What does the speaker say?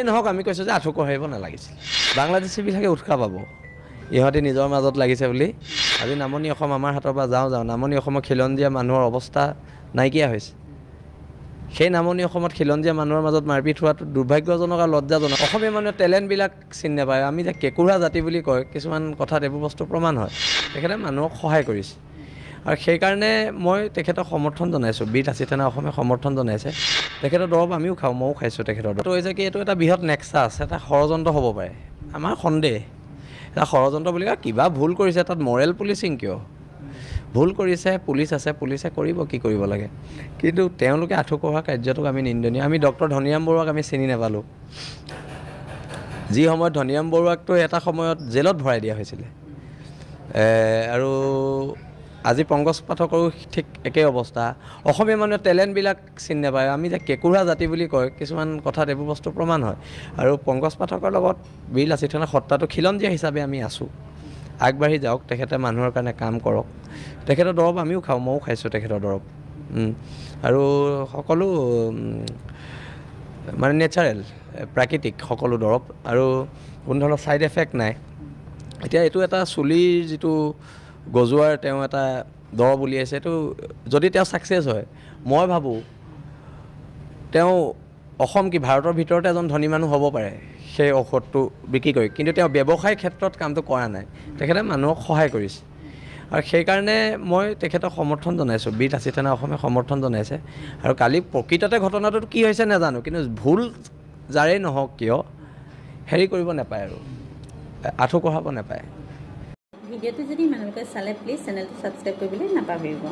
নহওক আমি কৈছোঁ যে আঁঠু কঢ়াইব নালাগিছিল বাংলাদেশীবিলাকে উৎসাহ পাব ইহঁতে নিজৰ মাজত লাগিছে বুলি আজি নামনি অসম আমাৰ হাতৰ পৰা যাওঁ নামনি অসমৰ খিলঞ্জীয়া মানুহৰ অৱস্থা নাইকিয়া হৈছে সেই নামনি অসমত খিলঞ্জীয়া মানুহৰ মাজত মাৰপিট হোৱাটো দুৰ্ভাগ্যজনক আৰু লজ্জাজনক অসমীয়া মানুহে টেলেণ্টবিলাক চিনি নাপায় আমি যে কেঁকুৰা জাতি বুলি কয় কিছুমান কথাত এইবোৰ বস্তু প্ৰমাণ হয় তেখেতে মানুহক সহায় কৰিছে আৰু সেইকাৰণে মই তেখেতক সমৰ্থন জনাইছোঁ বীৰ লাচিত সেনা অসমে সমৰ্থন জনাইছে তেখেতৰ দৰৱ আমিও খাওঁ ময়ো খাইছোঁ তেখেতৰ দৰৱ হৈছে কি এইটো এটা বৃহৎ নেক্সাছ এটা ষড়যন্ত্ৰ হ'ব পাৰে আমাৰ সন্দেহ এটা ষড়যন্ত্ৰ বুলি কয় কিবা ভুল কৰিছে তাত মৰেল পুলিচিং কিয় ভুল কৰিছে পুলিচ আছে পুলিচে কৰিব কি কৰিব লাগে কিন্তু তেওঁলোকে আঁঠু কঢ়া কাৰ্যটোক আমি নিন্দনীয় আমি ডক্টৰ ধনীৰাম বৰুৱাক আমি চিনি নাপালোঁ যি সময়ত ধনীৰাম বৰুৱাকতো এটা সময়ত জেলত ভৰাই দিয়া হৈছিলে আৰু আজি পংকজ পাঠকৰো ঠিক একেই অৱস্থা অসমীয়া মানুহে টেলেণ্টবিলাক চিনি নাপায় আমি যে কেঁকুৰা জাতি বুলি কয় কিছুমান কথাত এইবোৰ বস্তু প্ৰমাণ হয় আৰু পংকজ পাঠকৰ লগত বীৰ লাচিত সেনা সত্তাটো খিলঞ্জীয়া হিচাপে আমি আছোঁ আগবাঢ়ি যাওক তেখেতে মানুহৰ কাৰণে কাম কৰক তেখেতৰ দৰৱ আমিও খাওঁ ময়ো খাইছোঁ তেখেতৰ দৰৱ আৰু সকলো মানে নেচাৰেল প্ৰাকৃতিক সকলো দৰৱ আৰু কোনো ধৰণৰ ছাইড এফেক্ট নাই এতিয়া এইটো এটা চুলিৰ যিটো গজোৱাৰ তেওঁ এটা দৰৱ উলিয়াইছে এইটো যদি তেওঁ ছাকচেছ হয় মই ভাবোঁ তেওঁ অসম কি ভাৰতৰ ভিতৰতে এজন ধনী মানুহ হ'ব পাৰে সেই ঔষধটো বিক্ৰী কৰি কিন্তু তেওঁ ব্যৱসায় ক্ষেত্ৰত কামটো কৰা নাই তেখেতে মানুহক সহায় কৰিছে আৰু সেইকাৰণে মই তেখেতক সমৰ্থন জনাইছোঁ বীৰ লাচিত সেনা অসমে সমৰ্থন জনাইছে আৰু কালি প্ৰকৃততে ঘটনাটো কি হৈছে নাজানো কিন্তু ভুল যাৰেই নহওক কিয় হেৰি কৰিব নাপায় আৰু আঁঠু কঢ়াব নাপায় ভিডিঅ'টো যদি মানুহলোকে চালে প্লিজ চেনেলটো ছাবস্ক্ৰাইব কৰিবলৈ নাপাহৰিব